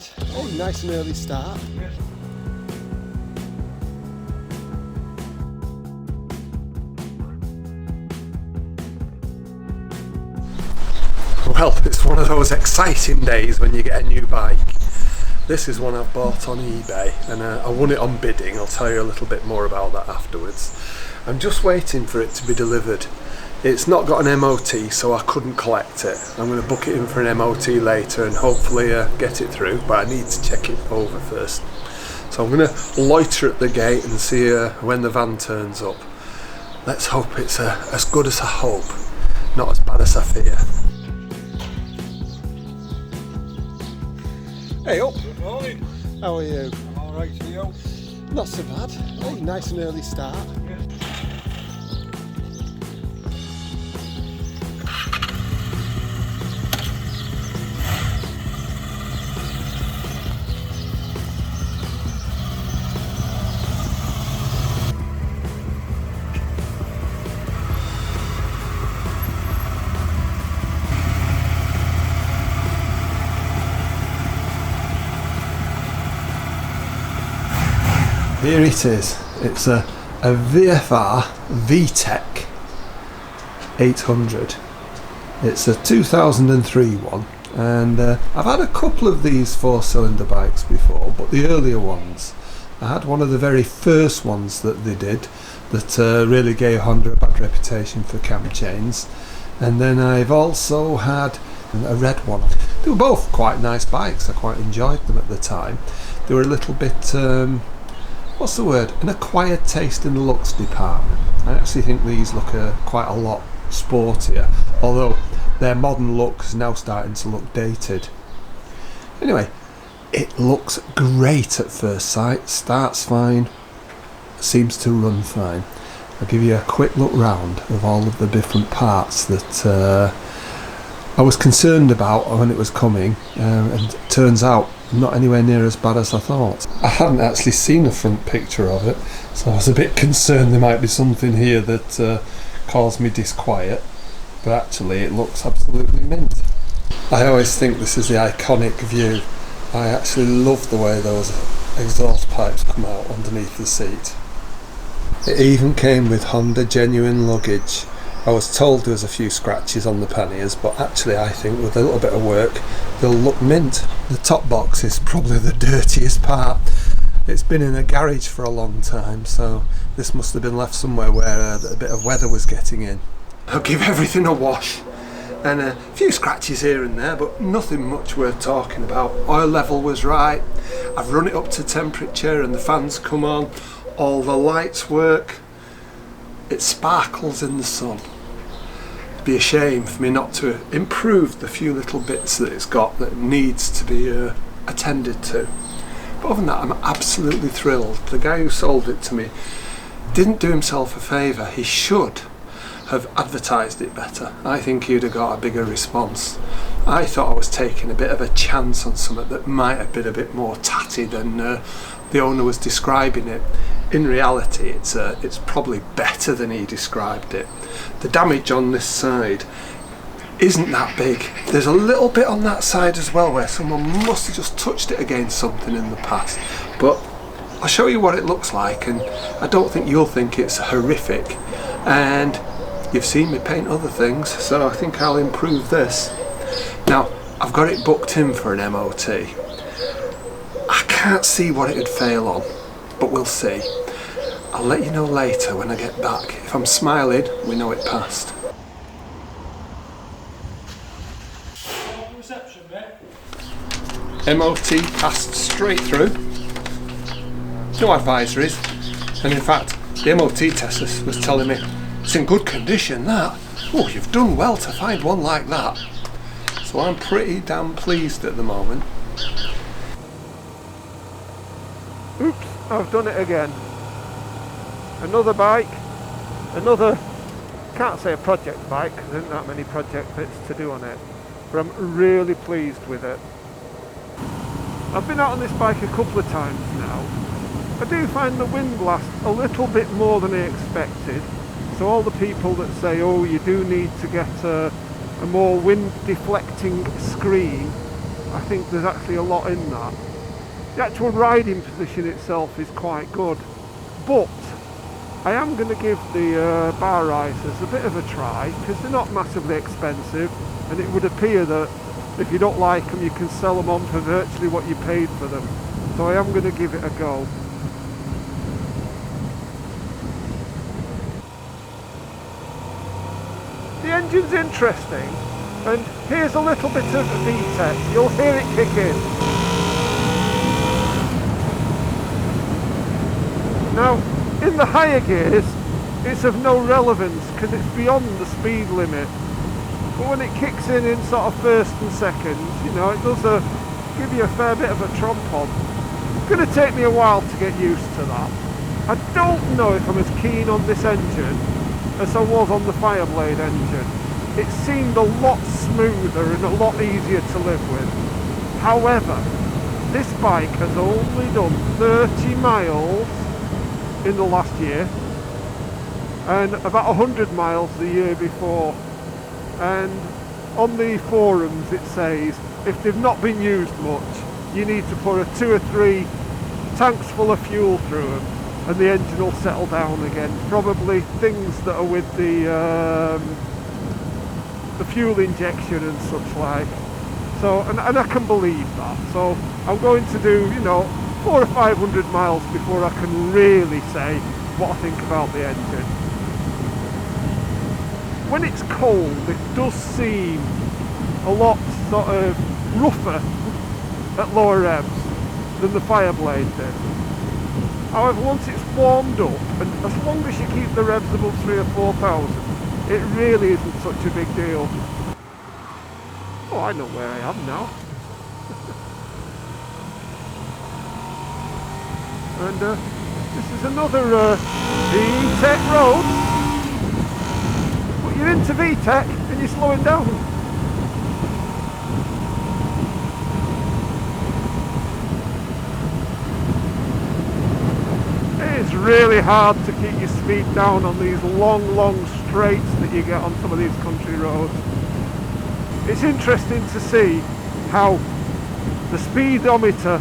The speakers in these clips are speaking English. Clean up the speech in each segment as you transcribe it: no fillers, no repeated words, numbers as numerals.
Oh, nice and early start. Well, it's one of those exciting days when you get a new bike. This is one I've bought on eBay and I won it on bidding. I'll tell you a little bit more about that afterwards. I'm just waiting for it to be delivered. It's not got an MOT, so I couldn't collect it. I'm going to book it in for an MOT later and hopefully get it through, but I need to check it over first. So I'm going to loiter at the gate and see when the van turns up. Let's hope it's as good as I hope, not as bad as I fear. Hey up! Good morning. How are you? I'm alright, to you? Not so bad. Hey, nice and early start. Here it is. It's a VFR VTEC 800. It's a 2003 one, and I've had a couple of these 4-cylinder bikes before, but the earlier ones. I had one of the very first ones that they did that really gave Honda a bad reputation for cam chains, and then I've also had a red one. They were both quite nice bikes. I quite enjoyed them at the time. They were a little bit what's the word? An acquired taste in the looks department. I actually think these look quite a lot sportier, although their modern look is now starting to look dated. Anyway, it looks great at first sight, starts fine, seems to run fine. I'll give you a quick look round of all of the different parts that I was concerned about when it was coming, and it turns out not anywhere near as bad as I thought. I hadn't actually seen a front picture of it, so I was a bit concerned there might be something here that caused me disquiet, but actually it looks absolutely mint. I always think this is the iconic view. I actually love the way those exhaust pipes come out underneath the seat. It even came with Honda genuine luggage. I was told there was a few scratches on the panniers, but actually I think with a little bit of work they'll look mint. The top box is probably the dirtiest part. It's been in a garage for a long time, so this must have been left somewhere where a bit of weather was getting in. I'll give everything a wash, and a few scratches here and there, but nothing much worth talking about. Oil level was right, I've run it up to temperature and the fans come on, all the lights work, it sparkles in the sun. It'd be a shame for me not to improve the few little bits that it's got that needs to be attended to. But other than that, I'm absolutely thrilled. The guy who sold it to me didn't do himself a favour. He should have advertised it better. I think he'd have got a bigger response. I thought I was taking a bit of a chance on something that might have been a bit more tatty than the owner was describing it. In reality, it's probably better than he described it. The damage on this side isn't that big. There's a little bit on that side as well where someone must have just touched it against something in the past. But I'll show you what it looks like, and I don't think you'll think it's horrific. And you've seen me paint other things, so I think I'll improve this. Now, I've got it booked in for an MOT. I can't see what it would fail on, but we'll see. I'll let you know later when I get back. If I'm smiling, we know it passed. Reception, mate. MOT passed straight through. No advisories, and in fact, the MOT tester was telling me it's in good condition, that. Oh, you've done well to find one like that. So I'm pretty damn pleased at the moment. Oops, I've done it again. Another bike, another, can't say a project bike, because there isn't that many project bits to do on it, but I'm really pleased with it. I've been out on this bike a couple of times now. I do find the wind blast a little bit more than I expected, so all the people that say, oh, you do need to get a more wind deflecting screen, I think there's actually a lot in that. The actual riding position itself is quite good, but I am going to give the bar risers a bit of a try because they're not massively expensive, and it would appear that if you don't like them you can sell them on for virtually what you paid for them. So I am going to give it a go. The engine's interesting, and here's a little bit of VTEC. You'll hear it kick in. Now, in the higher gears, it's of no relevance because it's beyond the speed limit. But when it kicks in sort of first and seconds, you know, it does give you a fair bit of a tromp on. It's going to take me a while to get used to that. I don't know if I'm as keen on this engine as I was on the Fireblade engine. It seemed a lot smoother and a lot easier to live with. However, this bike has only done 30 miles in the last year and about 100 miles the year before, and on the forums it says if they've not been used much you need to put 2 or 3 tanks full of fuel through them and the engine will settle down again. Probably things that are with the fuel injection and such like. So, and I can believe that. So I'm going to do, you know, 400 or 500 miles before I can really say what I think about the engine. When it's cold, it does seem a lot sort of rougher at lower revs than the Fireblade did. However, once it's warmed up, and as long as you keep the revs above 3,000 or 4,000, it really isn't such a big deal. Oh, I know where I am now. And this is another VTEC road. But you're into VTEC and you're slowing down. It is really hard to keep your speed down on these long straights that you get on some of these country roads. It's interesting to see how the speedometer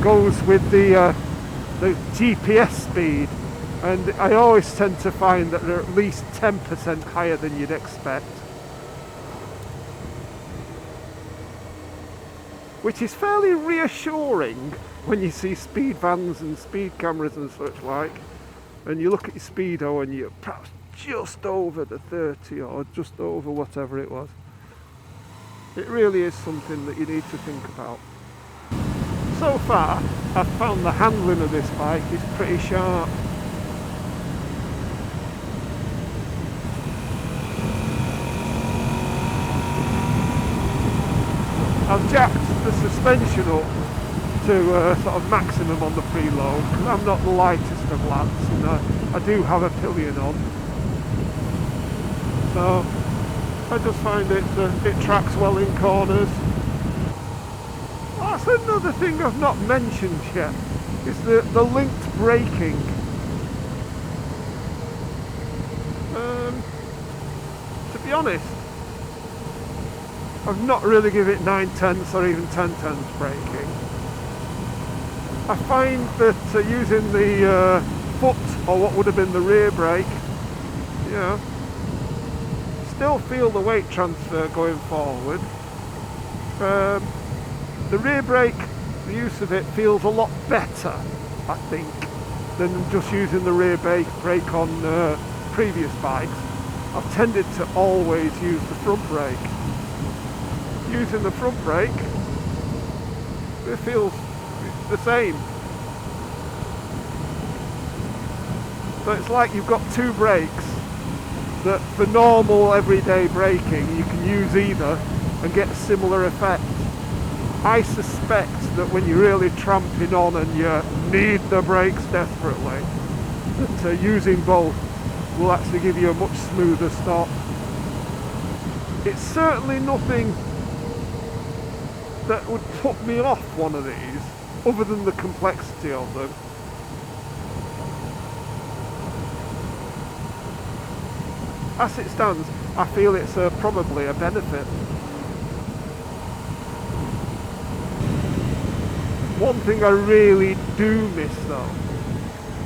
goes with the GPS speed, and I always tend to find that they're at least 10% higher than you'd expect, which is fairly reassuring when you see speed vans and speed cameras and such like, and you look at your speedo and you're perhaps just over the 30 or just over whatever it was. It really is something that you need to think about. So far, I've found the handling of this bike is pretty sharp. I've jacked the suspension up to sort of maximum on the preload because I'm not the lightest of lads, and I do have a pillion on. So I just find it tracks well in corners. That's another thing I've not mentioned yet, is the linked braking. To be honest, I've not really given it 9/10ths or even 10/10ths braking. I find that using the foot, or what would have been the rear brake, you know, still feel the weight transfer going forward. The rear brake, the use of it feels a lot better, I think, than just using the rear brake on previous bikes. I've tended to always use the front brake. Using the front brake, it feels the same. So it's like you've got 2 brakes that for normal everyday braking you can use either and get a similar effect. I suspect that when you're really tramping on and you need the brakes desperately, that using both will actually give you a much smoother stop. It's certainly nothing that would put me off one of these, other than the complexity of them. As it stands, I feel it's probably a benefit. One thing I really do miss though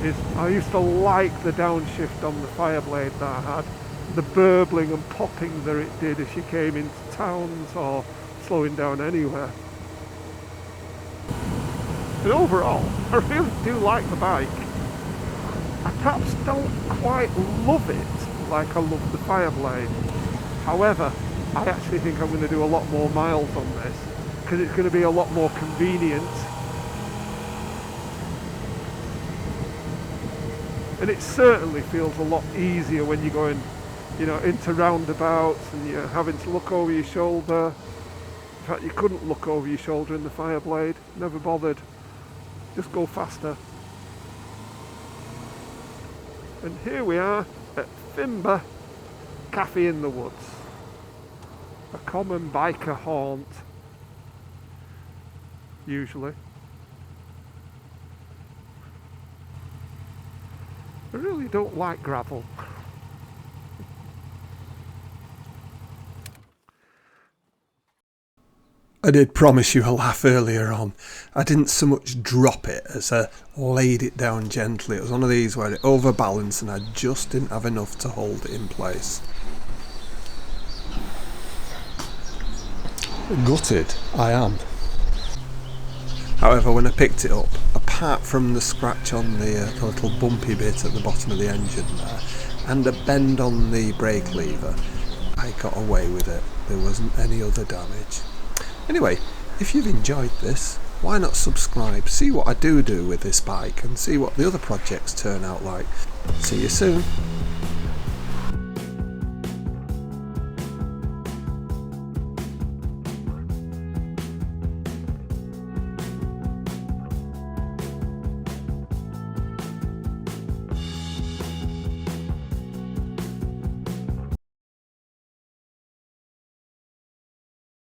is I used to like the downshift on the Fireblade that I had, the burbling and popping that it did as you came into towns or slowing down anywhere. And overall, I really do like the bike. I perhaps don't quite love it like I love the Fireblade. However, I actually think I'm going to do a lot more miles on this because it's going to be a lot more convenient. And it certainly feels a lot easier when you're going, you know, into roundabouts and you're having to look over your shoulder. In fact, you couldn't look over your shoulder in the Fireblade. Never bothered. Just go faster. And here we are at Fimber Cafe in the Woods. A common biker haunt, usually. I really don't like gravel. I did promise you a laugh earlier on. I didn't so much drop it as I laid it down gently. It was one of these where it overbalanced and I just didn't have enough to hold it in place. Gutted, I am. However, when I picked it up, apart from the scratch on the little bumpy bit at the bottom of the engine there, and a bend on the brake lever, I got away with it. There wasn't any other damage. Anyway, if you've enjoyed this, why not subscribe, see what I do with this bike, and see what the other projects turn out like. See you soon.